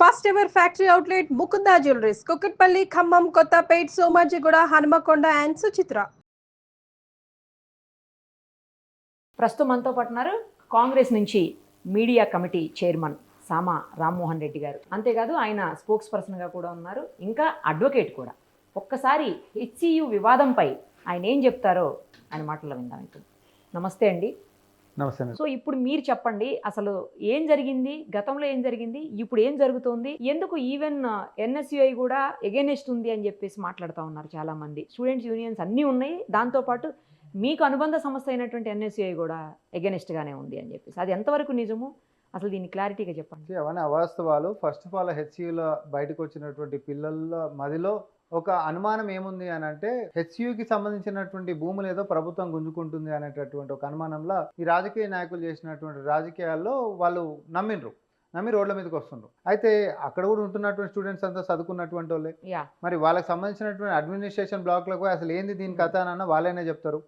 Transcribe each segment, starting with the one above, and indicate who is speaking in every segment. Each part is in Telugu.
Speaker 1: First ever factory outlet Mukunda jewelleries Kukatpally, Khammam, Kothapet, Somajiguda, Hanamkonda and Suchitra.
Speaker 2: ప్రస్తుతం మనతో పాటు ఉన్నారు కాంగ్రెస్ నుంచి media committee chairman Sama Rammohan Reddy గారు. అంతేకాదు ఆయన స్పోక్స్ పర్సన్గా కూడా ఉన్నారు, ఇంకా అడ్వకేట్ కూడా. ఒక్కసారి హెచ్సియు వివాదంపై ఆయన ఏం చెప్తారో ఆయన మాటల్లో విందాం ఇప్పుడు. నమస్తే అండి.
Speaker 3: నమస్తే.
Speaker 2: సో ఇప్పుడు మీరు చెప్పండి, అసలు ఏం జరిగింది, గతంలో ఏం జరిగింది, ఇప్పుడు ఏం జరుగుతోంది, ఎందుకు ఈవెన్ ఎన్ఎస్యుఐ కూడా ఎగెనెస్ట్ ఉంది అని చెప్పేసి మాట్లాడుతూ ఉన్నారు చాలా మంది. స్టూడెంట్స్ యూనియన్స్ అన్నీ ఉన్నాయి, దాంతోపాటు మీకు అనుబంధ సంస్థ అయినటువంటి ఎన్ఎస్యుఐ కూడా ఎగెనెస్ట్గానే ఉంది అని చెప్పేసి, అది ఎంతవరకు నిజము, అసలు దీన్ని క్లారిటీగా చెప్పండి.
Speaker 3: అవన్నీ అవాస్తవాలు. ఫస్ట్ ఆఫ్ ఆల్ హెచ్సియులో బయటకు వచ్చినటువంటి పిల్లల మదిలో ఒక అనుమానం ఏముంది అని అంటే, హెచ్సియుకి సంబంధించినటువంటి భూములు ఏదో ప్రభుత్వం గుంజుకుంటుంది అనేటటువంటి ఒక అనుమానంలో ఈ రాజకీయ నాయకులు చేసినటువంటి రాజకీయాల్లో వాళ్ళు నమ్మి రోడ్ల మీదకి వస్తుండ్రు. అయితే అక్కడ కూడా ఉంటున్నటువంటి స్టూడెంట్స్ అంతా చదువుకున్నటువంటి వాళ్ళే. మరి వాళ్ళకి సంబంధించినటువంటి అడ్మినిస్ట్రేషన్ బ్లాక్లకు అసలు ఏంది దీని కథ అని వాళ్ళైనా చెప్తారు.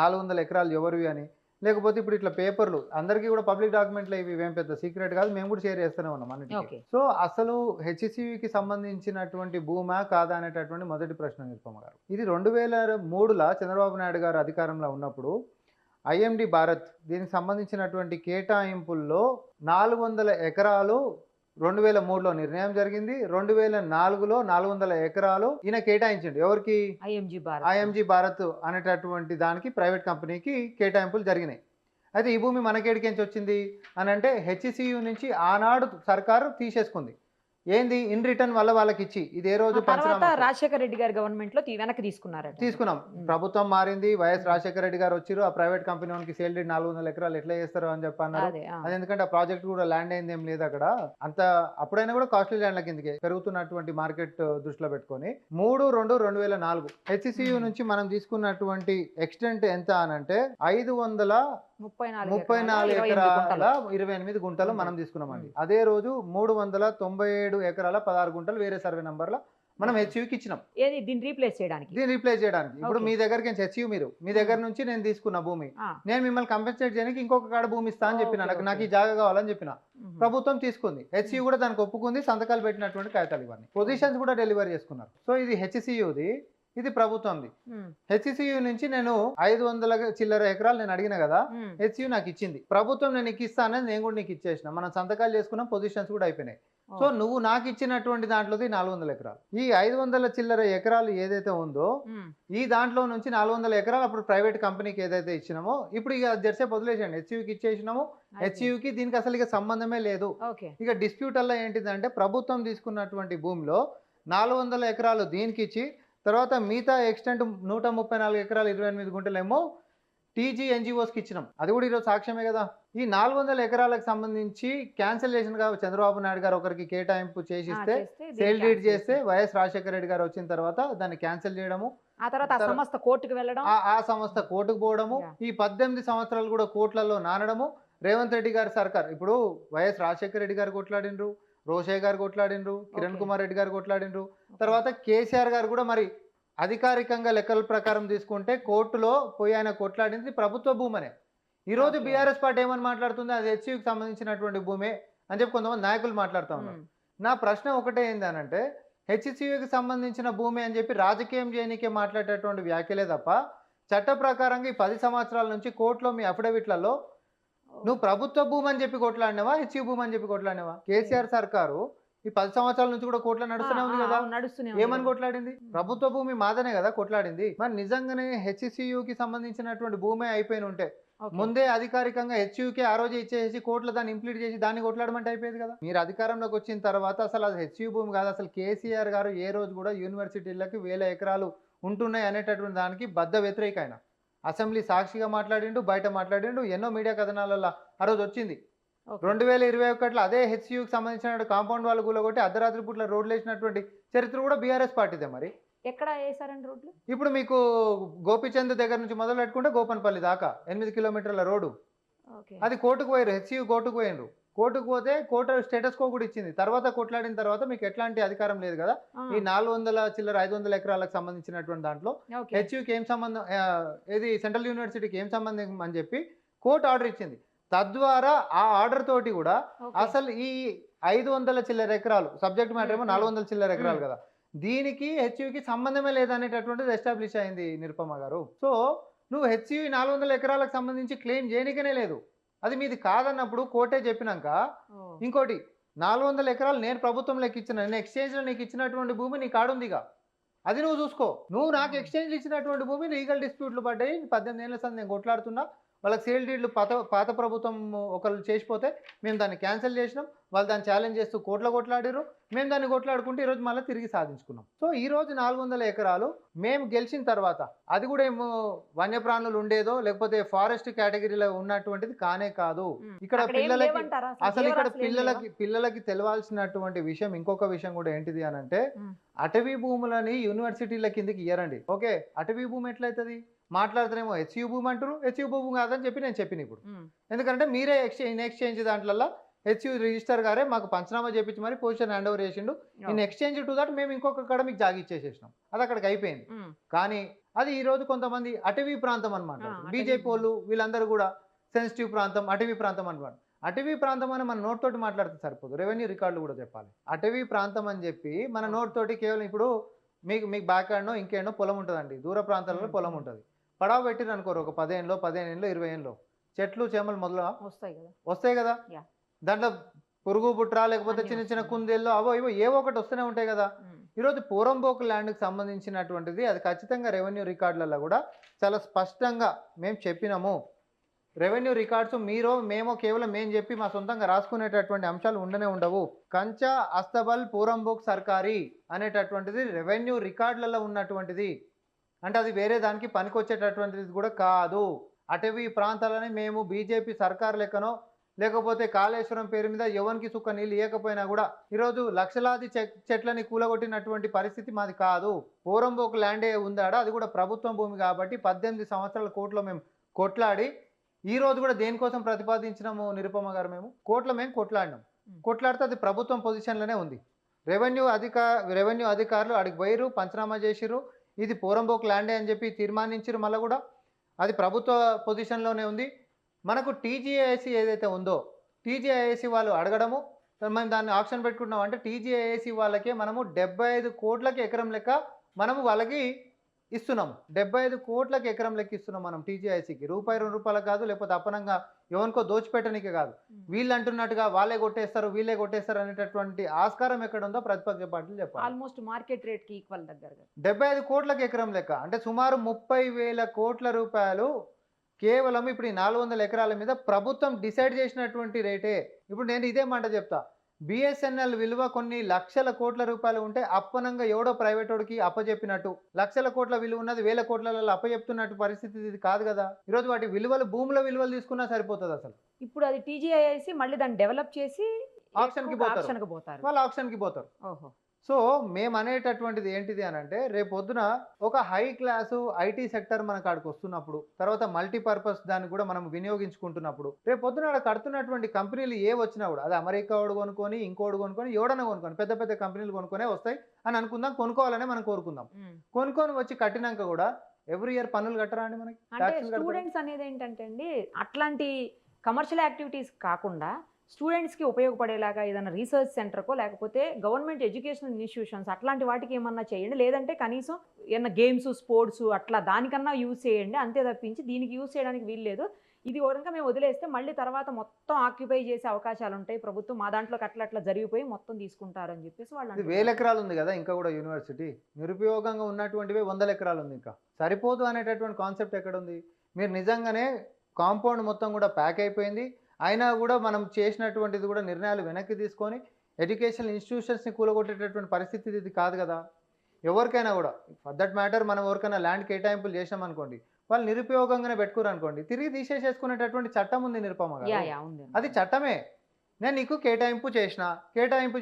Speaker 3: 400 ఎకరాలు ఎవరివి అని. లేకపోతే ఇప్పుడు ఇట్లా పేపర్లు అందరికీ కూడా పబ్లిక్ డాక్యుమెంట్లు ఇవి ఏం పెద్ద సీక్రెట్ కాదు, మేము కూడా షేర్ చేస్తూనే ఉన్నాం అన్నిటికీ. సో అసలు హెచ్సియుకి సంబంధించినటువంటి భూమా కాదా అనేటటువంటి మొదటి ప్రశ్న నిరుపమ గారు. ఇది 2003లో చంద్రబాబు నాయుడు గారు అధికారంలో ఉన్నప్పుడు ఐఎండి భారత్ దీనికి సంబంధించినటువంటి కేటాయింపుల్లో 400 ఎకరాలు 2003లో నిర్ణయం జరిగింది. 2004లో 400 ఎకరాలు ఈయన కేటాయించండి. ఎవరికి? ఐఎంజీ భారత్ అనేటటువంటి దానికి ప్రైవేట్ కంపెనీకి కేటాయింపులు జరిగినాయి. అయితే ఈ భూమి మనకేడికించి వచ్చింది అని అంటే హెచ్సియు నుంచి ఆనాడు సర్కారు తీసేసుకుంది. ఏంది? ఇన్ రిటర్న్ వల్ల వాళ్ళకి ఇచ్చి ఇది ఏ రోజు
Speaker 2: రాజశేఖర రెడ్డి గారి గవర్నమెంట్ లో వెనక్కి తీసుకున్నాం.
Speaker 3: ప్రభుత్వం మారింది, వైఎస్ రాజశేఖర రెడ్డి గారు వచ్చారు. ఆ ప్రైవేట్ కంపెనీ వాళ్ళకి సేల్ డీడ్ 400 ఎకరాలు ఎట్లా చేస్తారు అని చెప్పి అన్నారు. అది ఎందుకంటే ఆ ప్రాజెక్ట్ కూడా ల్యాండ్ అయింది ఏం లేదు అక్కడ. అంత అప్పుడైనా కూడా కాస్ట్లీ ల్యాండ్ల కిందకి పెరుగుతున్నటువంటి మార్కెట్ దృష్టిలో పెట్టుకొని 3/2/2004 హెచ్సియు నుంచి మనం తీసుకున్నటువంటి ఎక్స్టెంట్ ఎంత అనంటే 534 ఎకరాల 28 గుంటలు మనం తీసుకున్నామండి. అదే రోజు 397 ఎకరాల 16 గుంటలు వేరే సర్వే నంబర్లో మనం హెచ్యుకి ఇచ్చినాం.
Speaker 2: దీన్ని రీప్లేస్ చేయడానికి.
Speaker 3: ఇప్పుడు మీ దగ్గరికి హెచ్యు మీ దగ్గర నుంచి నేను తీసుకున్న భూమి, నేను మిమ్మల్ని కంపెన్సేట్ చేయడానికి ఇంకొక కాడ భూమి ఇస్తా అని చెప్పిన, నాకు ఈ జాగా కావాలని చెప్పిన. ప్రభుత్వం తీసుకుంది, హెచ్యు కూడా దానికి ఒప్పుకుంది, సంతకాలు పెట్టినటువంటి కాగితాలు ఇవన్నీ పొజిషన్స్ కూడా డెలివరీ చేసుకున్నారు. సో ఇది హెచ్సియుది, ఇది ప్రభుత్వంది. హెచ్సియు నుంచి నేను 500 చిల్లర ఎకరాలు నేను అడిగిన కదా, హెచ్సియు నాకు ఇచ్చింది. ప్రభుత్వం నేను నీకు ఇస్తానని నేను కూడా నీకు ఇచ్చేసిన, మనం సంతకాలు చేసుకున్నాం, పొజిషన్స్ కూడా అయిపోయినాయి. సో నువ్వు నాకు ఇచ్చినటువంటి దాంట్లోది 400 ఎకరాలు. ఈ 500 చిల్లర ఎకరాలు ఏదైతే ఉందో ఈ దాంట్లో నుంచి 400 ఎకరాలు అప్పుడు ప్రైవేట్ కంపెనీకి ఏదైతే ఇచ్చినామో ఇప్పుడు ఇక జెర్సే వదిలేసండి, హెచ్యుకి ఇచ్చేసినాము. హెచ్యుకి దీనికి అసలు ఇక సంబంధమే లేదు. ఇక డిస్ప్యూట్ అలా ఏంటిదంటే, ప్రభుత్వం తీసుకున్నటువంటి భూమిలో 400 ఎకరాలు దీనికి ఇచ్చి, తర్వాత మిగతా ఎక్స్టెంట్ 134 ఎకరాలు 28 గుంటలేమో టీజీ ఎన్జిఓస్కి ఇచ్చినాం. అది కూడా ఈరోజు సాక్ష్యమే కదా. ఈ 400 ఎకరాలకు సంబంధించి క్యాన్సిలేషన్గా చంద్రబాబు నాయుడు గారు ఒకరికి కేటాయింపు చేసిస్తే, సేల్ డీడ్ చేస్తే వైఎస్ రాజశేఖర రెడ్డి గారు వచ్చిన తర్వాత దాన్ని క్యాన్సిల్ చేయడము,
Speaker 2: ఆ సంస్థ కోర్టుకు వెళ్ళడం,
Speaker 3: ఆ సంస్థ కోర్టుకు పోవడము, ఈ 18 సంవత్సరాలు కూడా కోర్టులలో నానడము. రేవంత్ రెడ్డి గారి సర్కార్, ఇప్పుడు వైఎస్ రాజశేఖర రెడ్డి గారు కొట్లాడినరు, రోషయ్య గారు కొట్లాడినరు, కిరణ్ కుమార్ రెడ్డి గారు కొట్లాడినరు, తర్వాత కేసీఆర్ గారు కూడా మరి అధికారికంగా లెక్కల ప్రకారం తీసుకుంటే కోర్టులో పోయి ఆయన కొట్లాడింది ప్రభుత్వ భూమనే. ఈరోజు బీఆర్ఎస్ పార్టీ ఏమని మాట్లాడుతుంది, అది హెచ్యుకి సంబంధించినటువంటి భూమే అని చెప్పి కొంతమంది నాయకులు మాట్లాడుతూ ఉన్నారు. నా ప్రశ్న ఒకటే ఏందనంటే, హెచ్సియుకి సంబంధించిన భూమి అని చెప్పి రాజకీయం చేయనికే మాట్లాడేటటువంటి వ్యాఖ్యలే తప్ప, చట్ట ప్రకారంగా ఈ 10 సంవత్సరాల నుంచి కోర్టులో మీ అఫిడవిట్లలో నువ్వు ప్రభుత్వ భూమి అని చెప్పి కొట్లాడినవా, హెచ్యు భూమి అని చెప్పి కొట్లాడినవా? కేసీఆర్ సర్కారు ఈ 10 సంవత్సరాల నుంచి కూడా కోర్టులో నడుస్తూనే ఉంది కదా. ఏమని కొట్లాడింది? ప్రభుత్వ భూమి మాదనే కదా కొట్లాడింది. మరి నిజంగానే హెచ్సియుకి సంబంధించినటువంటి భూమి అయిపోయిన ఉంటే ముందే అధికారికంగా హెచ్యుకి ఆ రోజు ఇచ్చేసి కోర్టులో దాన్ని ఇంప్లీట్ చేసి దాన్ని కొట్లాడమంటే అయిపోయేది కదా. మీరు అధికారంలోకి వచ్చిన తర్వాత అసలు అది హెచ్యు భూమి కాదు. అసలు కేసీఆర్ గారు ఏ రోజు కూడా యూనివర్సిటీలకి 1000 ఎకరాలు ఉంటున్నాయి అనేటటువంటి దానికి బద్ద వ్యతిరేక. ఆయన అసెంబ్లీ సాక్షిగా మాట్లాడిండు, బయట మాట్లాడిండు, ఎన్నో మీడియా కథనాలలో ఆ రోజు వచ్చింది. 2021లో అదే హెచ్సియుకి సంబంధించిన కాంపౌండ్ వాళ్ళు కూలగొట్టి అర్ధరాత్రి పూట్ల రోడ్లు వేసినటువంటి చరిత్ర కూడా బీఆర్ఎస్ పార్టీదే. మరి
Speaker 2: ఎక్కడ వేసారండి రోడ్లు? ఇప్పుడు
Speaker 3: మీకు గోపిచంద్ దగ్గర నుంచి మొదలు పెట్టుకుంటే గోపన్పల్లి దాకా 8 కిలోమీటర్ల రోడ్డు, అది కోర్టుకు పోయారు. హెచ్సియు కోర్టుకు పోయినరు. కోర్టుకు పోతే కోర్టు స్టేటస్ కో కూడా ఇచ్చింది. తర్వాత కొట్లాడిన తర్వాత మీకు ఎట్లాంటి అధికారం లేదు కదా, ఈ 400 చిల్లర 500 ఎకరాలకు సంబంధించినటువంటి దాంట్లో హెచ్యుకి ఏం సంబంధం, ఏది సెంట్రల్ యూనివర్సిటీకి ఏం సంబంధం అని చెప్పి కోర్టు ఆర్డర్ ఇచ్చింది. తద్వారా ఆ ఆర్డర్ తోటి కూడా అసలు ఈ 500 చిల్లర ఎకరాలు, సబ్జెక్ట్ మ్యాటర్ ఏమో 400 చిల్లర ఎకరాలు
Speaker 2: మ్మ్.
Speaker 3: కదా, దీనికి హెచ్యుకి సంబంధమే లేదనేటటువంటిది ఎస్టాబ్లిష్ అయింది నిరుపమ గారు. సో నువ్వు హెచ్యు 400 ఎకరాలకు సంబంధించి క్లెయిమ్ చేయనికనే లేదు, అది మీది కాదన్నప్పుడు కోర్టే చెప్పినాక
Speaker 2: ఓ.
Speaker 3: ఇంకోటి 400 ఎకరాలు నేను ప్రభుత్వంలోకి ఇచ్చిన, నేను ఎక్స్చేంజ్లో నీకు ఇచ్చినటువంటి భూమి నీ కాడుందిగా, అది నువ్వు చూసుకో. నువ్వు నాకు ఎక్స్చేంజ్ ఇచ్చినటువంటి భూమి లీగల్ డిస్ప్యూట్లు పడ్డాయి, 18 ఏళ్ళ సంది నేను కొట్లాడుతున్నా, వాళ్ళకి సేల్ డీడ్లు పాత ప్రభుత్వం ఒకళ్ళు చేసిపోతే మేము దాన్ని క్యాన్సిల్ చేసినాం, వాళ్ళు దాన్ని ఛాలెంజ్ చేస్తూ కోర్టులో కొట్లాడారు, మేము దాన్ని కొట్లాడుకుంటే ఈరోజు మళ్ళీ తిరిగి సాధించుకున్నాం. సో ఈ రోజు 400 ఎకరాలు మేము గెలిచిన తర్వాత అది కూడా ఏమో వన్యప్రాణులు ఉండేదో లేకపోతే ఫారెస్ట్ కేటగిరీలో ఉన్నటువంటిది కానే కాదు. ఇక్కడ
Speaker 2: అక్కడ ఏం
Speaker 3: పిల్లలకి
Speaker 2: లేవంటారా?
Speaker 3: అసలు ఇక్కడ
Speaker 2: జీవరాశులు ఏం లేవా?
Speaker 3: పిల్లలకి తెలవాల్సినటువంటి విషయం, ఇంకొక విషయం కూడా ఏంటిది అని అంటే,
Speaker 2: మ్మ్.
Speaker 3: అటవీ భూములని యూనివర్సిటీల కిందకి ఇయ్యరండి. ఓకే, అటవీ భూమి ఎట్లయితుంది, మాట్లాడుతారేమో హెచ్యు భూమి అంటారు, హెచ్యు భూమి కాదని చెప్పి నేను చెప్పిన ఇప్పుడు.
Speaker 2: మ్మ్.
Speaker 3: ఎందుకంటే మీరే ఎక్స్చేంజ్ దాంట్లో హెచ్యు రిజిస్టర్ గారే మాకు పంచనామా చేపించి మరి పొజిషన్ హ్యాండ్ ఓవర్ చేసిండు. ఇన్ ఎక్స్చేంజ్ టు దట్ మేము ఇంకొక కాడ మీకు జాగి ఇచ్చేసేసినాం, అది అక్కడికి అయిపోయింది.
Speaker 2: మ్మ్.
Speaker 3: కానీ అది ఈ రోజు కొంతమంది అటవీ ప్రాంతం అనమాట,
Speaker 2: అటవీ
Speaker 3: బీజేపీ వాళ్ళు వీళ్ళందరూ కూడా సెన్సిటివ్ ప్రాంతం, అటవీ ప్రాంతం అనమాట. అటవీ ప్రాంతం అని మన నోట్ తోటి మాట్లాడితే సరిపోదు, రెవెన్యూ రికార్డులు కూడా చెప్పాలి. అటవీ ప్రాంతం అని చెప్పి మన నోట్ తోటి కేవలం ఇప్పుడు మీకు బ్యాక్ హ్యాండ్నో ఇంకేనో పొలం ఉంటుందండి, దూర ప్రాంతాలలో పొలం ఉంటుంది, పడవ పెట్టిరు అనుకోరు, ఒక 10 ఏళ్ళలో 15 ఏళ్ళలో 20 ఏళ్ళలో చెట్లు చేమలు మొదలు వస్తాయి కదా,
Speaker 2: Yeah.
Speaker 3: దాంట్లో పురుగు పుట్రా లేకపోతే
Speaker 2: అన్నీ
Speaker 3: చిన్న చిన్న
Speaker 2: వస్తాయి.
Speaker 3: కుందేళ్ళు అవో ఇవో ఏవో ఒకటి వస్తూనే ఉంటాయి కదా.
Speaker 2: మ్మ్.
Speaker 3: ఈరోజు పూరంబోకు ల్యాండ్కి సంబంధించినటువంటిది అది ఖచ్చితంగా రెవెన్యూ రికార్డులలో కూడా చాలా స్పష్టంగా మేము చెప్పినాము. రెవెన్యూ రికార్డ్స్ మీరో మేమో కేవలం మేము చెప్పి మా సొంతంగా రాసుకునేటటువంటి అంశాలు ఉండనే ఉండవు. కంచా అస్తబల్ పూరంబోక్ సర్కారీ అనేటటువంటిది రెవెన్యూ రికార్డులలో ఉన్నటువంటిది, అంటే అది వేరే దానికి పనికొచ్చేటటువంటిది కూడా కాదు. అటవీ ప్రాంతాలని మేము బీజేపీ సర్కార్ లెక్కనో లేకపోతే కాళేశ్వరం పేరు మీద ఎవరికి సుక్క నీళ్ళు ఇవ్వకపోయినా కూడా ఈరోజు లక్షలాది చెట్లని కూలగొట్టినటువంటి పరిస్థితి మాది కాదు. పూరంబోకు ల్యాండే ఉందాడా, అది కూడా ప్రభుత్వం భూమి కాబట్టి 18 సంవత్సరాల కోర్టులో మేము కొట్లాడి ఈ రోజు కూడా దేనికోసం ప్రతిపాదించినాము నిరుపమ గారు, మేము కొట్లాడినాం. కొట్లాడితే అది ప్రభుత్వం పొజిషన్లోనే ఉంది. రెవెన్యూ అధికారులు అడిగి పోయిరు, పంచనామా చేసిరు, ఇది పూరంబోకు ల్యాండే అని చెప్పి తీర్మానించారు. మళ్ళీ కూడా అది ప్రభుత్వ పొజిషన్లోనే ఉంది. మనకు టీజీఐఏసీ ఏదైతే ఉందో టీజీఐఏసీ వాళ్ళు అడగడము, మేము దాన్ని ఆప్షన్ పెట్టుకుంటున్నాం అంటే టీజీఐఏసీ వాళ్ళకే మనము 75 కోట్లకి ఎకరం లెక్క మనము వాళ్ళకి ఇస్తున్నాము. 75 కోట్లకి ఎకరం లెక్క ఇస్తున్నాం మనం టీజీఐసీకి. రూపాయి 2 రూపాయలు కాదు, లేకపోతే అప్పనంగా ఎవరికో దోచిపెట్టనికే కాదు. వీళ్ళు అంటున్నట్టుగా వాళ్ళే కొట్టేస్తారు వీళ్ళే కొట్టేస్తారు అనేటటువంటి ఆస్కారం ఎక్కడ ఉందో ప్రతిపక్ష పార్టీలు చెప్పాలి.
Speaker 2: ఆల్మోస్ట్ మార్కెట్ రేట్ కి ఈక్వల్ దగ్గరగా
Speaker 3: 75 కోట్లకి ఎకరం లెక్క అంటే సుమారు 30,000 కోట్ల రూపాయలు కేవలం ఇప్పుడు ఈ 400 ఎకరాల మీద ప్రభుత్వం డిసైడ్ చేసినటువంటి రేటే. ఇప్పుడు నేను ఇదే మాట చెప్తా, బిఎస్ఎన్ఎల్ విలువ కొన్ని లక్షల కోట్ల రూపాయలు ఉంటే అప్పనంగా ఎవడో ప్రైవేట్ వాడికి అప్పచెప్పినట్టు, లక్షల కోట్ల విలువ ఉన్నది 1000 కోట్లలో అప్పచెప్తున్నట్టు పరిస్థితి ఇది కాదు కదా. ఈరోజు వాటి విలువలు భూముల విలువలు తీసుకున్నా సరిపోతుంది. అసలు
Speaker 2: ఇప్పుడు అది టీజీఐఐసి మళ్ళీ దాన్ని డెవలప్ చేసి
Speaker 3: ఆప్షన్కి పోతారు, వాళ్ళు ఆప్షన్కి పోతారు.
Speaker 2: ఓహో.
Speaker 3: సో మేము అనేటటువంటిది ఏంటిది అని అంటే, రేపొద్దున ఒక హై క్లాసు ఐటీ సెక్టర్ మన కాడికి వస్తున్నప్పుడు, తర్వాత మల్టీపర్పస్ దాన్ని కూడా మనం వినియోగించుకుంటున్నప్పుడు, రేపొద్దున అక్కడ కడుతున్నటువంటి కంపెనీలు ఏ వచ్చినా కూడా అది అమెరికా వాడు కొనుక్కొని ఇంకోటి కొనుక్కొని ఎవడన్నా కొనుక్కొని పెద్ద పెద్ద కంపెనీలు కొనుక్కొనే వస్తాయి అని అనుకుందాం, కొనుక్కోవాలనే మనం కోరుకుందాం. కొనుక్కొని వచ్చి కట్టినాక కూడా ఎవ్రీ ఇయర్ పన్నులు కట్టరా అండి మనకి?
Speaker 2: అంటే స్టూడెంట్స్ అనేది ఏంటంటే అండి, అట్లాంటి కమర్షియల్ యాక్టివిటీస్ కాకుండా స్టూడెంట్స్కి ఉపయోగపడేలాగా ఏదైనా రీసెర్చ్ సెంటర్కో లేకపోతే గవర్నమెంట్ ఎడ్యుకేషనల్ ఇన్స్టిట్యూషన్స్ అట్లాంటి వాటికి ఏమన్నా చేయండి, లేదంటే కనీసం ఏమన్నా గేమ్స్ స్పోర్ట్స్ అట్లా దానికన్నా యూజ్ చేయండి, అంతే తప్పించి దీనికి యూజ్ చేయడానికి వీల్లేదు. ఇది కనుక మేము వదిలేస్తే మళ్ళీ తర్వాత మొత్తం ఆక్యుపై చేసే అవకాశాలు ఉంటాయి, ప్రభుత్వం మా దాంట్లోకి అట్లా జరిగిపోయి మొత్తం తీసుకుంటారు అని చెప్పేసి వాళ్ళు
Speaker 3: 1000 ఎకరాలు ఉంది కదా ఇంకా కూడా యూనివర్సిటీ, నిరుపయోగంగా ఉన్నటువంటివి 100 ఎకరాలు ఉంది, ఇంకా సరిపోదు అనేటటువంటి కాన్సెప్ట్ ఎక్కడ ఉంది? మీరు నిజంగానే కాంపౌండ్ మొత్తం కూడా ప్యాక్ అయిపోయింది, అయినా కూడా మనం చేసినటువంటిది కూడా నిర్ణయాలు వెనక్కి తీసుకొని ఎడ్యుకేషనల్ ఇన్స్టిట్యూషన్స్ని కూలగొట్టేటటువంటి పరిస్థితి ఇది కాదు కదా. ఎవరికైనా కూడా ఫర్ దట్ మ్యాటర్ మనం ఎవరికైనా ల్యాండ్ కేటాయింపులు చేసాం అనుకోండి, వాళ్ళు నిరుపయోగంగానే పెట్టుకోరు అనుకోండి, తిరిగి తీసేసుకునేటటువంటి చట్టం ఉంది నిరుపమ గారు, అది చట్టమే. నేను నీకు కేటాయింపు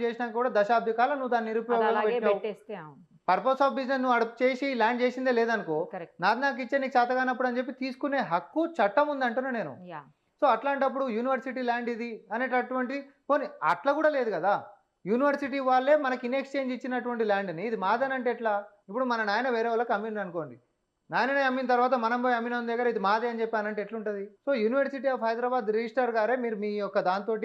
Speaker 3: చేసినా కూడా దశాబ్ది కాలం నువ్వు దాన్ని నిరుపయోగంగా పెట్టావు. పర్పస్ ఆఫ్ బిజినెస్ నువ్వు అడుపు చేసి ల్యాండ్ చేసిందే లేదనుకో, నాకు ఇచ్చే నీకు చేతగానప్పుడు అని చెప్పి తీసుకునే హక్కు చట్టం ఉంది అంటున్నా నేను. సో అట్లాంటప్పుడు యూనివర్సిటీ ల్యాండ్ ఇది అనేటటువంటి పోనీ అట్లా కూడా లేదు కదా. యూనివర్సిటీ వాళ్ళే మనకి ఇన్ ఎక్స్చేంజ్ ఇచ్చినటువంటి ల్యాండ్ని ఇది మాదనంటే ఎట్లా? ఇప్పుడు మన నాయన వేరే వాళ్ళకి అమ్మిండు అనుకోండి, నాయననే అమ్మిన తర్వాత మనం పోయి అమ్మిన దగ్గర ఇది మాదే అని చెప్పానంటే ఎట్లుంటుంది? So university of Hyderabad register గారే మీరు మీ యొక్క దాంతో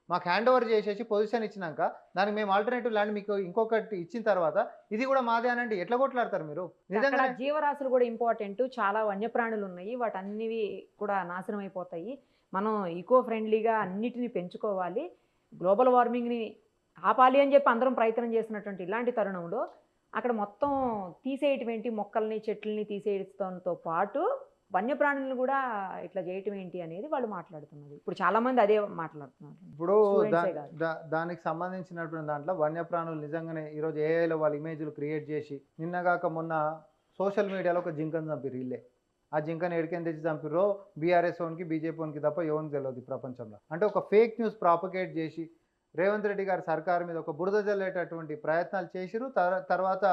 Speaker 3: మాకు హ్యాండ్ ఓవర్ చేసేసి పొజిషన్ ఇచ్చినాక దానికి మేము ఆల్టర్నేటివ్ ల్యాండ్ మీకు ఇంకొకటి ఇచ్చిన తర్వాత ఇది కూడా మాదే అనండి ఎట్లా కొట్లాడతారు మీరు?
Speaker 2: అక్కడ
Speaker 3: నిజంగా
Speaker 2: జీవరాశులు కూడా ఇంపార్టెంట్, చాలా వన్యప్రాణులు ఉన్నాయి, వాటన్నివి కూడా నాశనం అయిపోతాయి. మనం ఈకో ఫ్రెండ్లీగా అన్నిటిని పెంచుకోవాలి, గ్లోబల్ వార్మింగ్ని ఆపాలి అని చెప్పి అందరం ప్రయత్నం చేసినటువంటి ఇలాంటి తరుణంలో అక్కడ మొత్తం తీసేయటం ఏంటి, మొక్కల్ని చెట్లని తీసేయడంతో పాటు వన్యప్రాణులను కూడా ఇట్లా చేయటం ఏంటి అనేది వాళ్ళు మాట్లాడుతున్నారు. ఇప్పుడు చాలా మంది అదే మాట్లాడుతున్నారు.
Speaker 3: ఇప్పుడు
Speaker 2: Students ఏ కాదు.
Speaker 3: దానికి సంబంధించినటువంటి దాంట్లో వన్యప్రాణులు నిజంగానే ఈరోజు ఏఐలో వాళ్ళ ఇమేజ్లు క్రియేట్ చేసి నిన్నగాక మొన్న సోషల్ మీడియాలో ఒక జింకను చంపిరు ఇల్లే. ఆ జింకను ఎడికని తెచ్చి చంపిరో బీఆర్ఎస్ ఓన్కి బీజేపీ ఓన్కి తప్ప ఎవరికి తెలియదు ఈ ప్రపంచంలో. అంటే ఒక ఫేక్ న్యూస్ ప్రాపగేట్ చేసి రేవంత్ రెడ్డి గారి సర్కారు మీద ఒక బురద జల్లేటటువంటి ప్రయత్నాలు చేసిరు. తర్వాత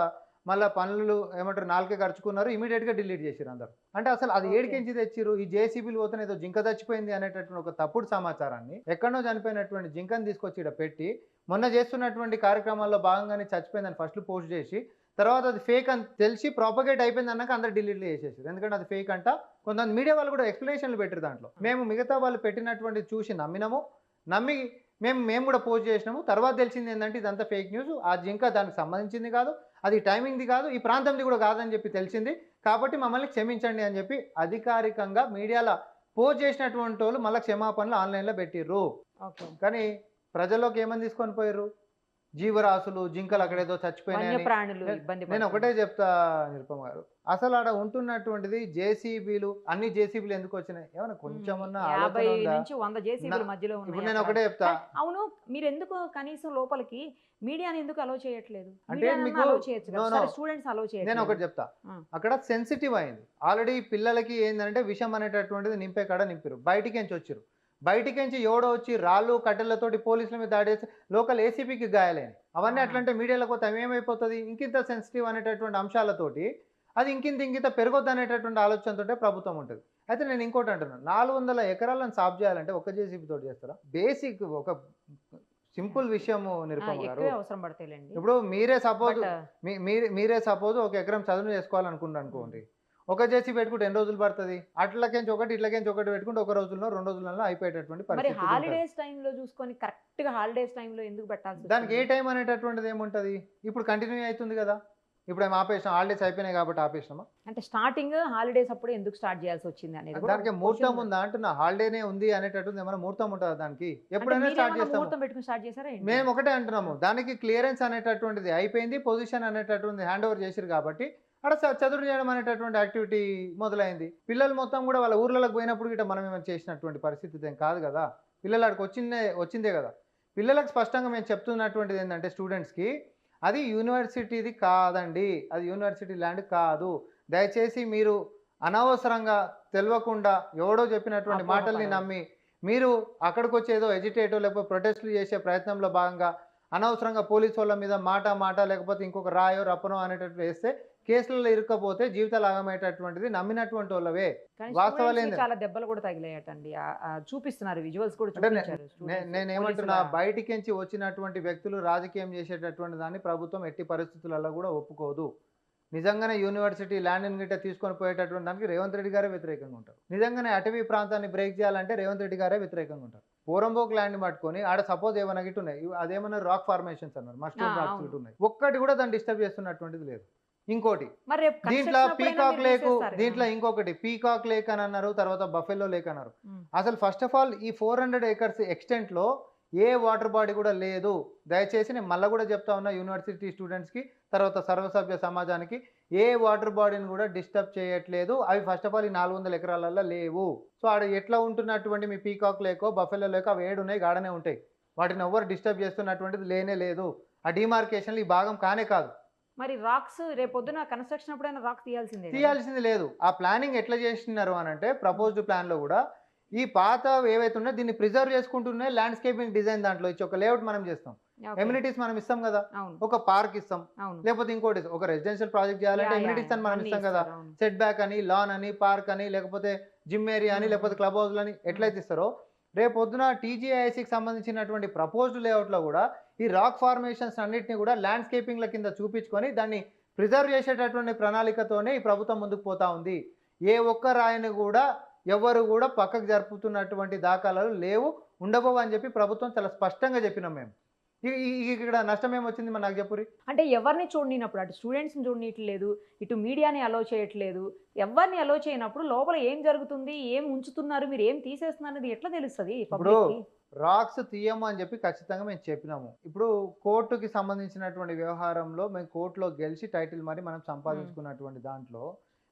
Speaker 3: మళ్ళీ పనులు ఏమంటారు నాలుకే ఖర్చుకున్నారు, ఇమీడియట్గా డిలీట్ చేసిరు అందరు. అంటే అసలు అది
Speaker 2: Okay.
Speaker 3: ఏడికించి తెచ్చిరు, ఈ జేసీబీలు పోతే ఏదో జింక చచ్చిపోయింది అనేటటువంటి ఒక తప్పుడు సమాచారాన్ని ఎక్కడో చనిపోయినటువంటి జింకను తీసుకొచ్చి ఇక్కడ పెట్టి మొన్న చేస్తున్నటువంటి కార్యక్రమాల్లో భాగంగానే చచ్చిపోయిందని ఫస్ట్ పోస్ట్ చేసి తర్వాత అది ఫేక్ అని తెలిసి ప్రాపగేట్ అయిపోయింది అన్నాక అందరు డిలీట్ చేసేసారు. ఎందుకంటే అది ఫేక్ అంట. కొంతమంది మీడియా వాళ్ళు కూడా ఎక్స్ప్లెనేషన్లు పెట్టారు దాంట్లో. మేము మిగతా వాళ్ళు పెట్టినటువంటి చూసి నమ్మి మేము కూడా పోస్ట్ చేసినాము. తర్వాత తెలిసింది ఏంటంటే ఇదంతా ఫేక్ న్యూస్, ఆ జింక దానికి సంబంధించింది కాదు, అది టైమింగ్ది కాదు, ఈ ప్రాంతంది కూడా కాదని చెప్పి తెలిసింది, కాబట్టి మమ్మల్ని క్షమించండి అని చెప్పి అధికారికంగా మీడియాలో పోస్ట్ చేసినటువంటి వాళ్ళు మళ్ళీ క్షమాపణలు ఆన్లైన్లో పెట్టిర్రు.
Speaker 2: ఓకే,
Speaker 3: కానీ ప్రజల్లోకి ఏమని తీసుకొని పోయారు? జీవరాశులు జింకలు అక్కడేదో చచ్చిపోయినాయని.
Speaker 2: వన్యప్రాణులు ఇబ్బంది
Speaker 3: నేను ఒకటే చెప్తా నిరుపమ గారు, అసలు ఆడ ఉంటున్నటువంటిది జేసీబీలు. అన్ని జేసీబీలు ఎందుకు వచ్చినాయి? ఏమన్నా కొంచెమన్నా
Speaker 2: 50
Speaker 3: ఆలోచన ఉందా?
Speaker 2: నుంచి 100 జేసీబీల మధ్యలో
Speaker 3: ఇప్పుడు
Speaker 2: ఉన్నాయి
Speaker 3: నేను
Speaker 2: అక్కడ.
Speaker 3: ఒకటే చెప్తా,
Speaker 2: అవును, మీరు ఎందుకు కనీసం లోపలికి మీడియాని ఎందుకు అలో చేయట్లేదు?
Speaker 3: అంటే మీకు
Speaker 2: అలో చేయొచ్చు
Speaker 3: no,
Speaker 2: కదా,
Speaker 3: no.
Speaker 2: స్టూడెంట్స్ అలో
Speaker 3: నేను
Speaker 2: చేయట్లేదు.
Speaker 3: ఒకటి చెప్తా, అక్కడ సెన్సిటివ్ అయింది ఆల్రెడీ. పిల్లలకి ఏంటంటే విషం అనేటటువంటిది నింపే కాడ నింపారు, బయటికి నుంచి వచ్చారు. బయటికి నుంచి ఎవడో వచ్చి రాళ్ళు కట్టెలతోటి పోలీసుల మీద దాడి చేసి లోకల్ ఏసీపీకి గాయాలైన అవన్నీ అట్లంటే మీడియాలో కొత్త ఏమైపోతుంది? ఇంకింత సెన్సిటివ్ అనేటటువంటి అంశాలతోటి అది ఇంకింత పెరగొద్దు అనేటటువంటి ఆలోచనతో ప్రభుత్వం ఉంటుంది. అయితే నేను ఇంకోటి అంటున్నాను, 400 ఎకరాలను సాఫ్ చేయాలంటే ఒక జేసీబీ తోటి చేస్తారా? బేసిక్ ఒక సింపుల్ విషయము నిరుపమ గారు.
Speaker 2: ఎక్కువే అవసరం పడతాయిలేండి.
Speaker 3: ఇప్పుడు మీరే సపోజ్
Speaker 2: But,
Speaker 3: మీరే సపోజ్ ఒక ఎకరం చదువు చేసుకోవాలనుకుంటారు అనుకోండి, ఒక జేసీ పెట్టుకుంటే ఎన్ని రోజులు పడుతుంది? అట్లకేంచి ఒకటి ఇట్లకేంచి ఒకటి పెట్టుకుంటే ఒక రోజుల్లో 2 రోజుల్లో అయిపోయేటటువంటి
Speaker 2: మరి
Speaker 3: పరిస్థితి ఉంటుంది.
Speaker 2: హాలిడేస్ టైంలో చూసుకొని కరెక్ట్ గా హాలిడేస్ టైంలో ఎందుకు పెట్టాల్సి
Speaker 3: దానికి ఏ
Speaker 2: వచ్చింది?
Speaker 3: టైం అనేటటువంటిది ఏముంటుంది? ఇప్పుడు కంటిన్యూ అవుతుంది కదా. ఇప్పుడు ఏం ఆపేసినాం? హాలిడేస్ అయిపోయినాయి కాబట్టి ఆపేసినామా?
Speaker 2: అంటే స్టార్టింగ్ హాలిడేస్ అప్పుడు ఎందుకు స్టార్ట్ చేయాల్సి వచ్చింది అనేది కూడా
Speaker 3: దానికి
Speaker 2: ఒక
Speaker 3: ముహూర్తం
Speaker 2: question
Speaker 3: ఉందా అంటున్నా. హాలిడేనే ఉంది అనేటటువంటి ఏమైనా ముహూర్తం ఉంటుందా దానికి?
Speaker 2: అంటే
Speaker 3: ఎప్పుడైనా
Speaker 2: మీరేమన్నా
Speaker 3: స్టార్ట్ చేస్తాము.
Speaker 2: ముహూర్తం పెట్టుకుని స్టార్ట్ చేశారా ఏంటి?
Speaker 3: మేము ఒకటే అంటున్నాము, దానికి క్లియరెన్స్ అనేటటువంటిది అయిపోయింది, పొజిషన్ అనేటటువంటిది హ్యాండ్ ఓవర్ చేసిరు కాబట్టి అక్కడ చదువు చేయడం అనేటటువంటి యాక్టివిటీ మొదలైంది. పిల్లలు మొత్తం కూడా వాళ్ళ ఊర్లకు పోయినప్పుడు గిట్ట మనం ఏమైనా చేసినటువంటి పరిస్థితి ఏం కాదు కదా. పిల్లలు అక్కడికి వచ్చిందే కదా. పిల్లలకు స్పష్టంగా మేము చెప్తున్నటువంటిది ఏంటంటే స్టూడెంట్స్కి, అది యూనివర్సిటీది కాదండి, అది యూనివర్సిటీ ల్యాండ్ కాదు. దయచేసి మీరు అనవసరంగా తెలియకుండా ఎవడో చెప్పినటువంటి మాటల్ని నమ్మి మీరు అక్కడికి వచ్చేదో ఎజిటేటో లేకపోతే ప్రొటెస్ట్లు చేసే ప్రయత్నంలో భాగంగా అనవసరంగా పోలీసు వాళ్ళ మీద మాట లేకపోతే ఇంకొక రాయో రప్పనో అనేటట్టు వేస్తే కేసులలో ఇరుక్కపోతే జీవితాలు ఆగమయ్యేటటువంటిది నమ్మినటువంటి వాళ్ళవే.
Speaker 2: కానీ
Speaker 3: వాస్తవాలు
Speaker 2: students కి
Speaker 3: ఏంది?
Speaker 2: చాలా దెబ్బలు కూడా తగిలాయటండి. చూపిస్తున్నారు, విజువల్స్ కూడా
Speaker 3: అంటే
Speaker 2: చూపించారు. students,
Speaker 3: నేనేమంటున్నా,
Speaker 2: పోలీసుల-
Speaker 3: బయటికించి వచ్చినటువంటి వ్యక్తులు రాజకీయం చేసేటటువంటి దాన్ని ప్రభుత్వం ఎట్టి పరిస్థితులలో కూడా ఒప్పుకోదు. నిజంగానే యూనివర్సిటీ ల్యాండ్ గిట్ట తీసుకొని పోయేటటువంటి దానికి రేవంత్ రెడ్డి గారే వ్యతిరేకంగా ఉంటారు. నిజంగానే అటవీ ప్రాంతాన్ని బ్రేక్ చేయాలంటే రేవంత్ రెడ్డి గారే వ్యతిరేకంగా ఉంటారు. పోరంబోక్ ల్యాండ్ పట్టుకొని ఆడ సపోజ్ ఏమైనా గిట్టు ఉన్నాయి, అదేమన్నా రాక్ ఫార్మేషన్స్ అన్నారు, మస్టోన్ రాక్స్
Speaker 2: అవును.
Speaker 3: గిట్టు ఉన్నాయి, ఒక్కటి కూడా దాన్ని డిస్టర్బ్ చేస్తున్నటువంటిది లేదు. ఇంకోటి
Speaker 2: మరి రేపు
Speaker 3: దీంట్లో
Speaker 2: construction అప్పుడైనా
Speaker 3: పీకాక్
Speaker 2: మీరు
Speaker 3: లేక్,
Speaker 2: చూసేస్తారు
Speaker 3: దీంట్లో
Speaker 2: కదా.
Speaker 3: ఇంకొకటి పీకాక్ లేక్ అని అన్నారు, తర్వాత బఫెలో లేక్ అన్నారు.
Speaker 2: ఉమ్.
Speaker 3: అసలు ఫస్ట్ ఆఫ్ ఆల్ ఈ 400 acres ఎక్స్టెంట్ లో ఏ వాటర్ బాడీ కూడా లేదు. దయచేసి నేను మళ్ళీ కూడా చెప్తా ఉన్నా యూనివర్సిటీ స్టూడెంట్స్కి, తర్వాత సర్వసభ్య సమాజానికి, ఏ వాటర్ బాడీని కూడా డిస్టర్బ్ చేయట్లేదు. అవి ఫస్ట్ ఆఫ్ ఆల్ ఈ 400 ఎకరాలలో లేవు. సో ఆడ ఎట్లా ఉంటున్నటువంటి మీ పీకాక్ లేకో బఫెలో లేకో అవి 7 ఉన్నాయి, గాడనే ఉంటాయి. వాటిని ఎవరు డిస్టర్బ్ చేస్తున్నటువంటిది లేనే లేదు. ఆ డిమార్కేషన్లు ఈ భాగం కానే కాదు.
Speaker 2: మరి రాక్స్ రేపొద్దున కన్స్ట్రక్షన్ అప్పుడైనా రాక్ తీయాల్సిందే కదా.
Speaker 3: తీయాల్సింది లేదు. ఆ ప్లానింగ్ ఎట్లా చేస్తున్నారు అని అంటే ప్రపోజ్డ్ ప్లాన్లో కూడా ఈ పాత ఏవైతే ఉన్నాయో దీన్ని ప్రిజర్వ్ చేసుకుంటున్నాయి. ల్యాండ్స్కేపింగ్ డిజైన్ దాంట్లో ఇచ్చి ఒక లేఅవుట్ మనం చేస్తాం,
Speaker 2: Okay.
Speaker 3: ఎమ్యూనిటీస్ మనం ఇస్తాం కదా,
Speaker 2: అవును,
Speaker 3: ఒక పార్క్ ఇస్తాం,
Speaker 2: అవును.
Speaker 3: లేకపోతే ఇంకోటి ఒక రెసిడెన్షియల్ ప్రాజెక్ట్ చేయాలంటే ఎమ్యూనిటీస్ అని మనం
Speaker 2: అన్నీ
Speaker 3: ఇస్తాం కదా.
Speaker 2: ఇస్తారు, అవును.
Speaker 3: సెట్ బ్యాక్ అని, లాన్ అని, పార్క్ అని, లేకపోతే జిమ్ ఏరియా అని, లేకపోతే క్లబ్ హౌస్లు అని ఎట్లయితే ఇస్తారో రేపు పొద్దున టీజీఐసికి సంబంధించినటువంటి ప్రపోజ్డ్ లేఅవుట్లో కూడా ఈ రాక్ ఫార్మేషన్స్ అన్నిటిని కూడా ల్యాండ్స్కేపింగ్ల కింద చూపించుకొని దాన్ని ప్రిజర్వ్ చేసేటటువంటి ప్రణాళికతోనే ఈ ప్రభుత్వం ముందుకు పోతా ఉంది. ఏ ఒక్క రాయిని కూడా ఎవరు కూడా పక్కకు జరుపుతున్నటువంటి దాఖలాలు లేవు, ఉండబోవు అని చెప్పి ప్రభుత్వం చాలా స్పష్టంగా చెప్పినాం మేము. ఇక్కడ నష్టం ఏమొచ్చింది మరి నాకు చెప్పురి.
Speaker 2: అంటే ఎవరిని చూడనినప్పుడు అటు స్టూడెంట్స్ని చూడనీయట్లేదు, ఇటు మీడియాని అలో చేయట్లేదు. ఎవరిని అలో చేయనప్పుడు లోపల ఏం జరుగుతుంది, ఏం ఉంచుతున్నారు, మీరు ఏం తీసేస్తున్నారు అనేది ఎట్లా తెలుస్తుంది
Speaker 3: ఇప్పుడు
Speaker 2: పబ్లిక్‌కి?
Speaker 3: రాక్స్ తీయము అని చెప్పి ఖచ్చితంగా మేము చెప్పినాము. ఇప్పుడు కోర్టుకి సంబంధించినటువంటి వ్యవహారంలో మేము కోర్టులో గెలిచి టైటిల్ మరి మనం సంపాదించుకున్నటువంటి దాంట్లో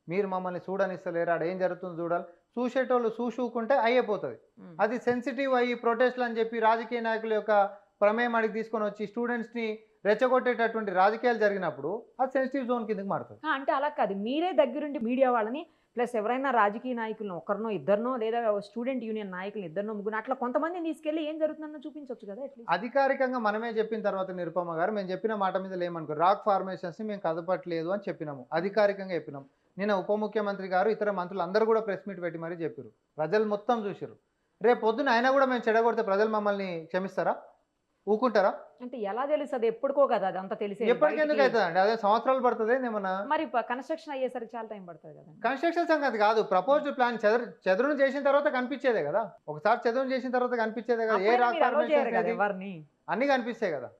Speaker 3: మీరు మమ్మల్ని చూడనిస్తలేరు, ఆడ ఏం జరుగుతుందో చూడాలి, చూసేటోళ్ళు చూసుకుంటే అయిపోతుంది. అది సెన్సిటివ్ అయ్యి ప్రొటెస్ట్లు అని చెప్పి రాజకీయ నాయకుల యొక్క ప్రమేయం అడిగి తీసుకొని వచ్చి స్టూడెంట్స్ని రెచ్చగొట్టేటటువంటి రాజకీయాలు జరిగినప్పుడు అది సెన్సిటివ్ జోన్ కిందకి మారుతుంది.
Speaker 2: అంటే అలా కాదు, మీరే దగ్గరుండి మీడియా వాళ్ళని ప్లస్ ఎవరైనా రాజకీయ నాయకులను ఒకరినో ఇద్దరినో లేదా స్టూడెంట్ యూనియన్ నాయకులు ఇద్దరినో ముగ్గురు అట్లా కొంతమందిని తీసుకెళ్ళి ఏం జరుగుతుందన్న చూపించవచ్చు కదా అట్లీస్ట్.
Speaker 3: అధికారికంగా మనమే చెప్పిన తర్వాత నిరుపమ గారు మేము చెప్పిన మాట మీద లేమనుకో, రాక్ ఫార్మేషన్స్ని మేము కదపట్లేదు అని చెప్పినాము, అధికారికంగా చెప్పినాము. నిన్న ఉప ముఖ్యమంత్రి గారు ఇతర మంత్రులు అందరూ కూడా ప్రెస్ మీట్ పెట్టి మరీ చెప్పారు, ప్రజలు మొత్తం చూసారు. రేపు పొద్దున అయినా కూడా మేము చెడగొడితే ప్రజలు మమ్మల్ని క్షమిస్తారా, ఊకుంటారా?
Speaker 2: అంటే ఎలా తెలుస్తుంది, ఎప్పుడుకో కదా అదంతా తెలిసి
Speaker 3: ఎప్పటికెందుకు అవుతుంది అండి, అదే సంవత్సరాలు పడుతుంది ఏమన్నా.
Speaker 2: మరి కన్స్ట్రక్షన్ అయ్యేసరికి చాలా టైం పడుతుంది కదా.
Speaker 3: కన్స్ట్రక్షన్ సంగతి కాదు, ప్రపోజ్డ్ ప్లాన్ చెదరు చేసిన తర్వాత కనిపించేదే కదా, ఒకసారి చెదరు చేసిన తర్వాత కనిపించేదే కదా. ఏ రాక్
Speaker 2: ఎవరిని
Speaker 3: అన్ని కనిపిస్తాయి కదా,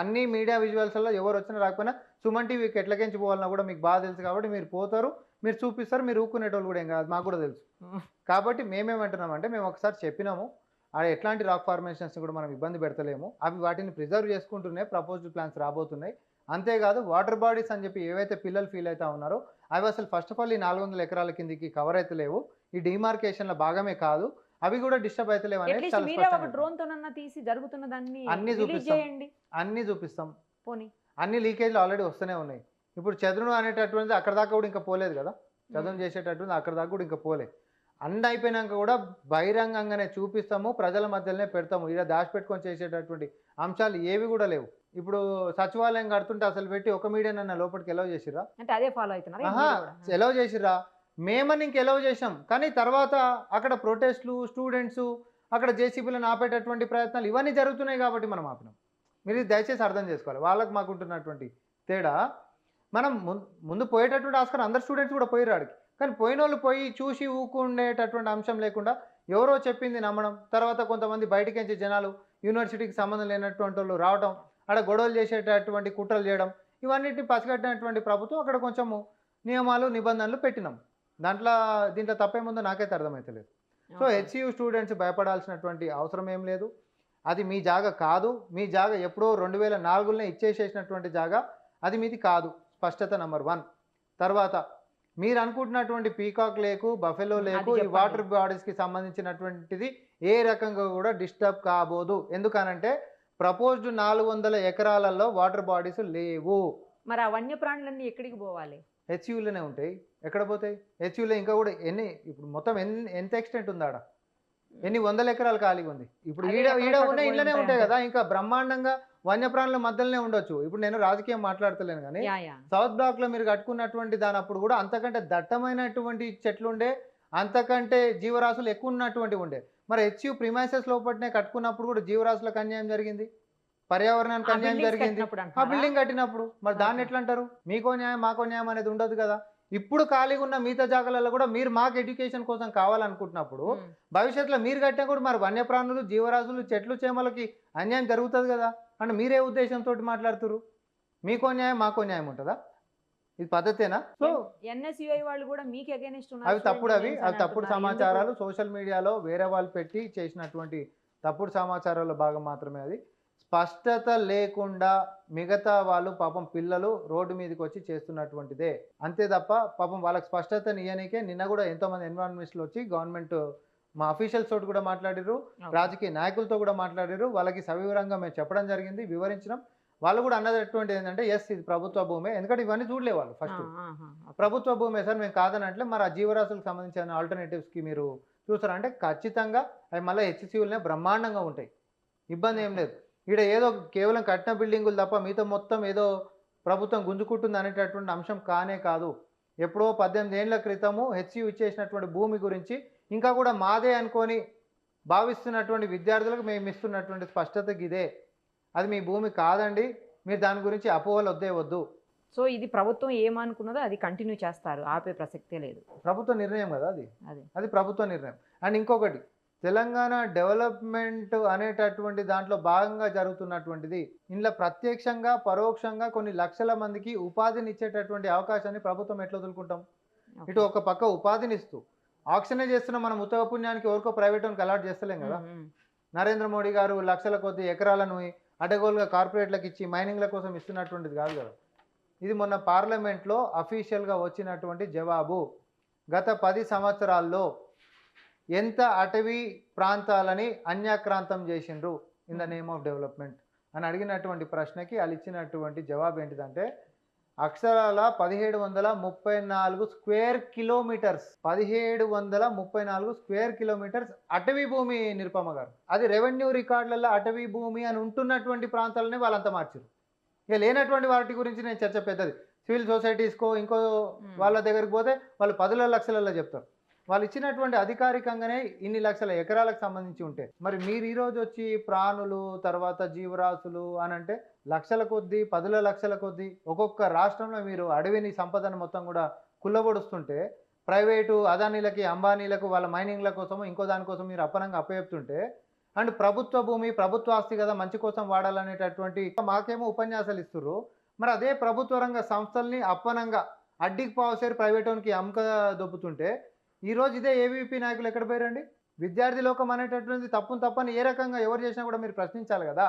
Speaker 3: అన్ని మీడియా విజువల్స్లో ఎవరు వచ్చినా రాకపోయినా సుమన్ టీవీకి ఎట్లకెంచి పోవాలన్నా కూడా మీకు బాగా తెలుసు కాబట్టి మీరు పోతారు, మీరు చూపిస్తారు, మీరు ఊక్కునేటోళ్ళు కూడా ఏం కాదు, మాకు కూడా తెలుసు. కాబట్టి మేమేమంటున్నామంటే మేము ఒకసారి చెప్పినాము, అది ఎట్లాంటి రాక్ ఫార్మేషన్స్ కూడా మనం ఇబ్బంది పెడతలేము, అవి వాటిని ప్రిజర్వ్ చేసుకుంటున్నాయి, ప్రపోజ్డ్ ప్లాన్స్ రాబోతున్నాయి. అంతేకాదు వాటర్ బాడీస్ అని చెప్పి ఏవైతే పిల్లలు ఫీల్ అవుతా ఉన్నారో అవి అసలు ఫస్ట్ ఆఫ్ ఆల్ ఈ 400 ఎకరాల కిందికి కవర్ అయితే లేవు, ఈ డిమార్కేషన్ల భాగమే కాదు, అవి కూడా డిస్టర్బ్ అయితే లేవు అనేది చాలా
Speaker 2: స్పష్టంగా తీసి జరుగుతున్న దాన్ని
Speaker 3: అన్ని చూపిస్తాం, అన్ని చూపిస్తాం.
Speaker 2: పోనీ
Speaker 3: అన్ని లీకేజ్లు ఆల్రెడీ వస్తూనే ఉన్నాయి. ఇప్పుడు చదును అనేటటువంటిది అక్కడ దాకా కూడా ఇంకా పోలేదు కదా, చదును చేసేటటువంటిది అక్కడ దాకా కూడా ఇంకా పోలేదు. అన్ని అయిపోయినాక కూడా బహిరంగంగానే చూపిస్తాము, ప్రజల మధ్యలోనే పెడతాము, ఇలా దాచిపెట్టుకొని చేసేటటువంటి అంశాలు ఏవి కూడా లేవు. ఇప్పుడు సచివాలయం కడుతుంటే అసలు పెట్టి ఒక మీడియా నన్న లోపలికి ఎలవ్ చేసిరా
Speaker 2: అంటే అదే ఫాలో అవుతున్నారు,
Speaker 3: ఎలవ్ చేసిరా, మేమని ఇంక ఎలవ్ చేసాం. కానీ తర్వాత అక్కడ ప్రొటెస్ట్లు, స్టూడెంట్స్ అక్కడ జేసీబీలను ఆపేటటువంటి ప్రయత్నాలు ఇవన్నీ జరుగుతున్నాయి కాబట్టి మనం ఆపినాం. మీరు దయచేసి అర్థం చేసుకోవాలి, వాళ్ళకి మాకుంటున్నటువంటి తేడా. మనం ముందు పోయేటటువంటి ఆస్కారం అందరు స్టూడెంట్స్ కూడా పోయిరు ఆడికి, కానీ పోయిన వాళ్ళు పోయి చూసి ఊకుండేటటువంటి అంశం లేకుండా ఎవరో చెప్పింది నమ్మడం, తర్వాత కొంతమంది బయటికించి జనాలు యూనివర్సిటీకి సంబంధం లేనటువంటి వాళ్ళు రావడం, అక్కడ గొడవలు చేసేటటువంటి కుట్రలు చేయడం, ఇవన్నిటిని పసిగట్టినటువంటి ప్రభుత్వం అక్కడ కొంచెము నియమాలు నిబంధనలు పెట్టినాం. దీంట్లో తప్పేముందో నాకైతే అర్థమవుతలేదు. సో హెచ్సియు స్టూడెంట్స్ భయపడాల్సినటువంటి అవసరం ఏం లేదు, అది మీ జాగా కాదు, మీ జాగా ఎప్పుడో 2004లోనే ఇచ్చేసేసినటువంటి జాగా, అది మీది కాదు, స్పష్టత నెంబర్ 1. తర్వాత మీరు అనుకుంటున్నటువంటి పీకాక్ లేకు, బఫెలో లేకు, ఈ వాటర్ బాడీస్కి సంబంధించినటువంటిది ఏ రకంగా కూడా డిస్టర్బ్ కాబోదు. ఎందుకనంటే ప్రపోజ్డ్ 400 ఎకరాలలో వాటర్ బాడీస్ లేవు.
Speaker 2: మరి ఆ వన్యప్రాణులన్నీ ఎక్కడికి పోవాలి?
Speaker 3: హెచ్యూలోనే ఉంటాయి. ఎక్కడ పోతాయి? హెచ్యూలో ఇంకా కూడా ఇప్పుడు మొత్తం ఎంత ఎక్స్టెంట్ ఉందాడ, ఎన్ని 100 ఎకరాలు ఖాళీగా ఉంది. ఇప్పుడు ఈడ ఉన్న ఇళ్ళనే ఉంటాయి కదా, ఇంకా బ్రహ్మాండంగా వన్యప్రాణుల మధ్యలోనే ఉండొచ్చు. ఇప్పుడు నేను రాజకీయం మాట్లాడతలేను, కానీ సౌత్ బ్లాక్ లో మీరు కట్టుకున్నటువంటి దానప్పుడు కూడా అంతకంటే దట్టమైనటువంటి చెట్లు ఉండే, అంతకంటే జీవరాశులు ఎక్కువ ఉన్నటువంటి ఉండే. మరి హెచ్యూ ప్రిమైసెస్ లోపలనే కట్టుకున్నప్పుడు కూడా జీవరాశులకు అన్యాయం జరిగింది, పర్యావరణానికి అన్యాయం జరిగింది ఆ బిల్డింగ్ కట్టినప్పుడు. మరి దాన్ని ఎట్లా అంటారు? మీకో న్యాయం మాకో న్యాయం అనేది ఉండదు కదా. ఇప్పుడు ఖాళీగా ఉన్న మిగతా జాగాలలో కూడా మీరు మాకు ఎడ్యుకేషన్ కోసం కావాలనుకుంటున్నప్పుడు భవిష్యత్తులో మీరు కట్టినా కూడా మరి వన్యప్రాణులు, జీవరాశులు, చెట్లు, చేమలకి అన్యాయం జరుగుతుంది కదా. అంటే మీరే ఉద్దేశంతో మాట్లాడుతున్నారు, మీకో న్యాయం మాకో న్యాయం ఉంటుందా? ఇది పద్ధతేనా? సో
Speaker 2: ఎన్ఎస్యుఐ వాళ్ళు కూడా మీకు అగైనెస్ట్ ఉన్నారు.
Speaker 3: అవి తప్పుడు సమాచారాలు సోషల్ మీడియాలో వేరే వాళ్ళు పెట్టి చేసినటువంటి తప్పుడు సమాచారాల భాగం మాత్రమే అది. స్పష్టత లేకుండా మిగతా వాళ్ళు పాపం పిల్లలు రోడ్డు మీదకి వచ్చి చేస్తున్నటువంటిదే, అంతే తప్ప పాపం వాళ్ళకి స్పష్టత ఇయ్యనికే నిన్న కూడా ఎంతోమంది ఎన్విరాన్మెంట్స్లో వచ్చి గవర్నమెంట్ మా అఫీషియల్స్ తోటి కూడా మాట్లాడారు, రాజకీయ నాయకులతో కూడా మాట్లాడారు. వాళ్ళకి సవివరంగా మేము చెప్పడం జరిగింది, వివరించడం. వాళ్ళు కూడా అన్నటువంటి ఏంటంటే ఎస్ ఇది ప్రభుత్వ భూమే, ఎందుకంటే ఇవన్నీ చూడలే వాళ్ళు. ఫస్ట్ ప్రభుత్వ భూమే సార్ మేము కాదనట్లే, మరి ఆ జీవరాశులకు సంబంధించిన ఆల్టర్నేటివ్స్కి మీరు చూస్తారంటే ఖచ్చితంగా అవి మళ్ళీ హెచ్సియులనే బ్రహ్మాండంగా ఉంటాయి, ఇబ్బంది ఏం లేదు. ఇక్కడ ఏదో కేవలం కట్టిన బిల్డింగులు తప్ప మిగతా మొత్తం ఏదో ప్రభుత్వం గుంజుకుంటుంది అనేటటువంటి అంశం కానే కాదు. ఎప్పుడో 18 ఏళ్ల క్రితము హెచ్సియు ఇచ్చేసినటువంటి భూమి గురించి ఇంకా కూడా మాదే అనుకొని భావిస్తున్నటువంటి విద్యార్థులకు మేము ఇస్తున్నటువంటి స్పష్టతకి ఇదే, అది మీ భూమి కాదండి, మీరు దాని గురించి అపోహలు వద్దు.
Speaker 2: సో ఇది ప్రభుత్వం ఏమనుకున్నదో అది కంటిన్యూ చేస్తారు, ఆపే ప్రసక్తే లేదు.
Speaker 3: ప్రభుత్వ నిర్ణయం కదా అది ప్రభుత్వ నిర్ణయం. అండ్ ఇంకొకటి, తెలంగాణ డెవలప్మెంట్ అనేటటువంటి దాంట్లో భాగంగా జరుగుతున్నటువంటిది. ఇందులో ప్రత్యక్షంగా, పరోక్షంగా కొన్ని లక్షల మందికి ఉపాధిని ఇచ్చేటటువంటి అవకాశాన్ని ప్రభుత్వం ఎట్లా వదులుకుంటాం? ఇటు ఒక పక్క ఉపాధినిస్తూ ఆక్షనే చేస్తున్న మనం ఉత్తమ పుణ్యానికి ఎవరికో ప్రైవేట్ వాళ్ళకి అలాట్ చేస్తలేం కదా. నరేంద్ర మోడీ గారు లక్షల కొద్ది ఎకరాలను అడగోలుగా కార్పొరేట్లకు ఇచ్చి మైనింగ్ల కోసం ఇస్తున్నటువంటిది కాదు కదా. ఇది మొన్న పార్లమెంట్లో అఫీషియల్గా వచ్చినటువంటి జవాబు. గత 10 సంవత్సరాల్లో ఎంత అటవీ ప్రాంతాలని అన్యాక్రాంతం చేసిండ్రు in the name of development అని అడిగినటువంటి ప్రశ్నకి వాళ్ళు ఇచ్చినటువంటి జవాబు ఏంటిదంటే అక్షరాల 1734 స్క్వేర్ కిలోమీటర్స్ 1734 స్క్వేర్ కిలోమీటర్స్ అటవీ భూమి నిరుపమ గారు. అది రెవెన్యూ రికార్డులలో అటవీ భూమి అని ఉంటున్నటువంటి ప్రాంతాలనే వాళ్ళంతా మార్చారు. ఇక లేనటువంటి వాటి గురించి నేను చర్చ పెద్దది. సివిల్ సొసైటీస్కో ఇంకో వాళ్ళ దగ్గరికి పోతే వాళ్ళు 10 లక్షలలో చెప్తారు. వాళ్ళు ఇచ్చినటువంటి అధికారికంగానే ఇన్ని లక్షల ఎకరాలకు సంబంధించి ఉంటే మరి మీరు ఈరోజు వచ్చి ప్రాణులు తర్వాత జీవరాశులు అని అంటే లక్షల కొద్దీ 10 లక్షల కొద్దీ ఒక్కొక్క రాష్ట్రంలో మీరు అడవిని సంపదను మొత్తం కూడా కుల్లబొడుస్తుంటే ప్రైవేటు అదానీలకి అంబానీలకు వాళ్ళ మైనింగ్ల కోసము ఇంకో దానికోసం మీరు అప్పనంగా అప్పచెప్తుంటే అండ్ ప్రభుత్వ భూమి ప్రభుత్వ ఆస్తి కదా మంచి కోసం వాడాలనేటటువంటి మాకేమో ఉపన్యాసాలు ఇస్తున్నారు. మరి అదే ప్రభుత్వ రంగ సంస్థల్ని అప్పనంగా అడ్డికి పావుసేరు ప్రైవేటోనికి అమ్మక దొబ్బుతుంటే ఈరోజు ఇదే ఏవీపీ నాయకులు ఎక్కడ పోయారండి? విద్యార్థి లోకం అనేటటువంటి తప్పని ఏ రకంగా ఎవరు చేసినా కూడా మీరు ప్రశ్నించాలి కదా.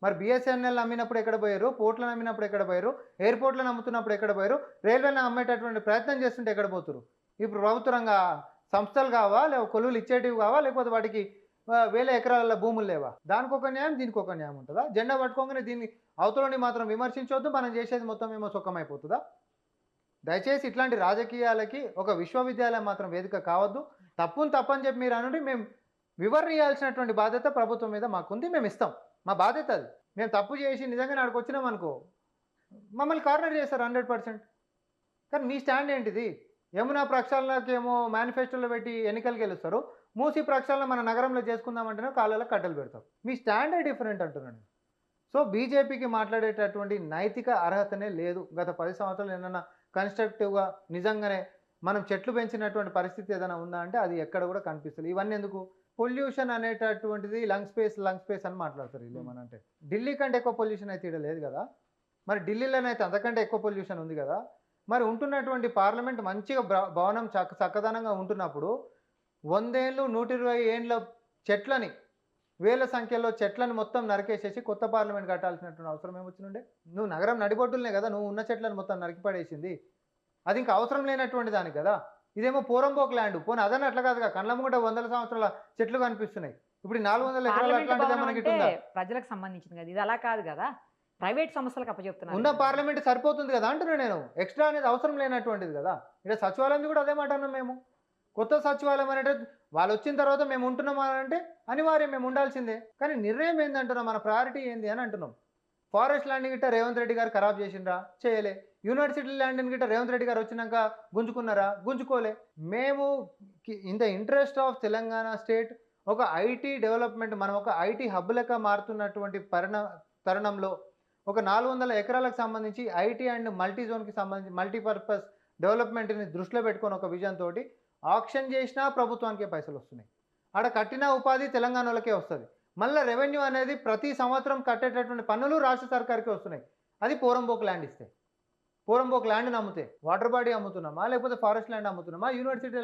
Speaker 3: మరి బిఎస్ఎన్ఎల్ అమ్మినప్పుడు ఎక్కడ పోయారు? పోర్ట్లను అమ్మినప్పుడు ఎక్కడ పోయారు? ఎయిర్పోర్ట్లను అమ్ముతున్నప్పుడు ఎక్కడ పోయారు? రైల్వేలను అమ్మేటటువంటి ప్రయత్నం చేస్తుంటే ఎక్కడ పోతురు? ఇప్పుడు ప్రభుత్వ రంగ సంస్థలు కావా, లేకపోతే కొలువులు ఇచ్చేటివి కావా, లేకపోతే వాటికి వేల ఎకరాల భూములు లేవా? దానికి ఒక న్యాయం దీనికి ఒక న్యాయం ఉంటుందా? జెండా పట్టుకోగానే దీన్ని అవతలని మాత్రం విమర్శించవద్దు, మనం చేసేది మొత్తం ఏమో సుఖమైపోతుందా? దయచేసి ఇట్లాంటి రాజకీయాలకి ఒక విశ్వవిద్యాలయం మాత్రం వేదిక కావద్దు. తప్పని చెప్పి మీరు అనండి, మేము వివరణ ఇవ్వాల్సినటువంటి బాధ్యత ప్రభుత్వం మీద మాకుంది, మేము ఇస్తాం, మా బాధ్యత అది. మేము తప్పు చేసి నిజంగా నాడికి వచ్చినాం అనుకో మమ్మల్ని కార్నర్ చేస్తారు 100%. కానీ మీ స్టాండ్ ఏంటిది? యమునా ప్రక్షాళనకి ఏమో మేనిఫెస్టోలో పెట్టి ఎన్నికలు గెలుస్తారు, మూసి ప్రక్షాళన మన నగరంలో చేసుకుందామంటేనే కాళ్ళలో కట్టెలు పెడతారు. మీ స్టాండే డిఫరెంట్ అంటున్నాను. సో బీజేపీకి మాట్లాడేటటువంటి నైతిక అర్హతనే లేదు. గత 10 సంవత్సరాలు ఏమన్నా కన్స్ట్రక్టివ్గా నిజంగానే మనం చెట్లు పెంచినటువంటి పరిస్థితి ఏదైనా ఉందా అంటే అది ఎక్కడ కూడా కనిపిస్తుంది. ఇవన్నీ ఎందుకు? పొల్యూషన్ అనేటటువంటిది లంగ్ స్పేస్ అని మాట్లాడతారు వీళ్ళు. ఏమనంటే ఢిల్లీ కంటే ఎక్కువ పొల్యూషన్ అయితే ఇక్కడ లేదు కదా. మరి ఢిల్లీలోనైతే అంతకంటే ఎక్కువ పొల్యూషన్ ఉంది కదా. మరి ఉంటున్నటువంటి పార్లమెంట్ మంచిగా భవనం చక్కదనంగా ఉంటున్నప్పుడు 100 ఏళ్ళు 120 ఏండ్ల చెట్లని వేల సంఖ్యలో చెట్లను మొత్తం నరికేసేసి కొత్త పార్లమెంట్ కట్టాల్సినటువంటి అవసరం ఏమొచ్చినుండే? నువ్వు నగరం నడిబొట్టులనే కదా నువ్వు ఉన్న చెట్లను మొత్తం నరికిపడేసింది. అది ఇంకా అవసరం లేనటువంటి దానికి కదా. ఇదేమో పోరంబోక్ ల్యాండ్. పోనీ అదని అట్లా కాదుగా, కళ్ళమ్మగుంట 100 సంవత్సరాల చెట్లు కనిపిస్తున్నాయి. ఇప్పుడు 400 ఎకరాలు అట్లాంటిది మనకి ఉందా?
Speaker 2: ప్రజలకు సంబంధించింది కదా, ఇది అలా కాదు కదా, ప్రైవేట్ సంస్థలకు అప్పచెప్తున్నారు.
Speaker 3: ఉన్న పార్లమెంట్ సరిపోతుంది కదా అంటున్నా నేను. ఎక్స్ట్రా అనేది అవసరం లేనటువంటిది కదా. ఇక్కడ సచివాలయం కూడా అదే మాట అన్నాం మేము. కొత్త సచివాలయం అనేట వాళ్ళు వచ్చిన తర్వాత మేము ఉంటున్నాం అంటే అనివార్యం, మేము ఉండాల్సిందే. కానీ నిర్ణయం ఏందంటున్నాం, మన ప్రయారిటీ ఏంది అని అంటున్నాం. ఫారెస్ట్ ల్యాండ్ గిట్ట రేవంత్ రెడ్డి గారు ఖరాబ్ చేసిండ్రా? చేయలే. యూనివర్సిటీ ల్యాండ్ గిట్ట రేవంత్ రెడ్డి గారు వచ్చినాక గుంజుకున్నారా? గుంజుకోలే. మేము in the interest of Telangana state ఒక ఐటీ డెవలప్మెంట్, మనం ఒక ఐటీ హబ్ లెక్క మారుతున్నటువంటి తరుణంలో ఒక 400 ఎకరాలకు సంబంధించి ఐటీ అండ్ మల్టీ జోన్కి సంబంధించి మల్టీపర్పస్ డెవలప్మెంట్ని దృష్టిలో పెట్టుకొని ఒక విజన్ తోటి ఆక్షన్ చేసినా ప్రభుత్వానికే పైసలు వస్తున్నాయి. ఆడ కట్టిన ఉపాధి తెలంగాణలోకే వస్తుంది. మళ్ళీ రెవెన్యూ అనేది ప్రతి సంవత్సరం కట్టేటటువంటి పన్నులు రాష్ట్ర సర్కార్కే వస్తున్నాయి. అది పోరంబోక్ ల్యాండ్ ఇస్తే. పోరంబోక్ ల్యాండ్ని అమ్ముతే వాటర్ బాడీ అమ్ముతున్నామా, లేకపోతే ఫారెస్ట్ ల్యాండ్ అమ్ముతున్నామా, యూనివర్సిటీ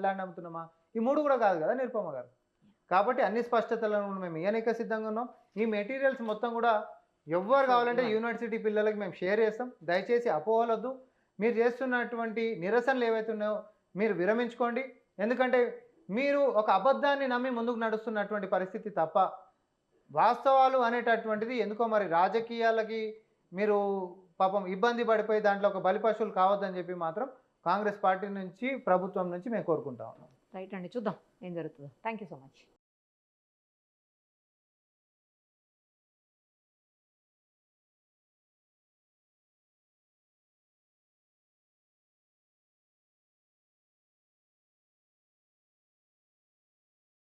Speaker 3: ల్యాండ్ అమ్ముతున్నామా? ఈ 3 కూడా కాదు కదా నిరుపమ గారు. కాబట్టి అన్ని స్పష్టతలను మేము ఇయ్యనిక సిద్ధంగా ఉన్నాం. ఈ మెటీరియల్స్ మొత్తం కూడా ఎవ్వరు కావాలంటే యూనివర్సిటీ పిల్లలకి మేము షేర్ చేస్తాం. దయచేసి అపోహలొద్దు. మీరు చేస్తున్నటువంటి నిరసనలు ఏవైతే ఉన్నాయో మీరు విరమించుకోండి. ఎందుకంటే మీరు ఒక అబద్ధాన్ని నమ్మి ముందుకు నడుస్తున్నటువంటి పరిస్థితి తప్ప వాస్తవాలు అనేటటువంటిది ఎందుకో మరి రాజకీయాలకి మీరు పాపం ఇబ్బంది పడిపోయి దాంట్లో ఒక బలిపశువులు కావద్దని చెప్పి మాత్రం కాంగ్రెస్ పార్టీ నుంచి ప్రభుత్వం నుంచి మేము కోరుకుంటా ఉన్నాం.
Speaker 2: రైట్ అండి, చూద్దాం ఏం జరుగుతుందో. Thank you so much.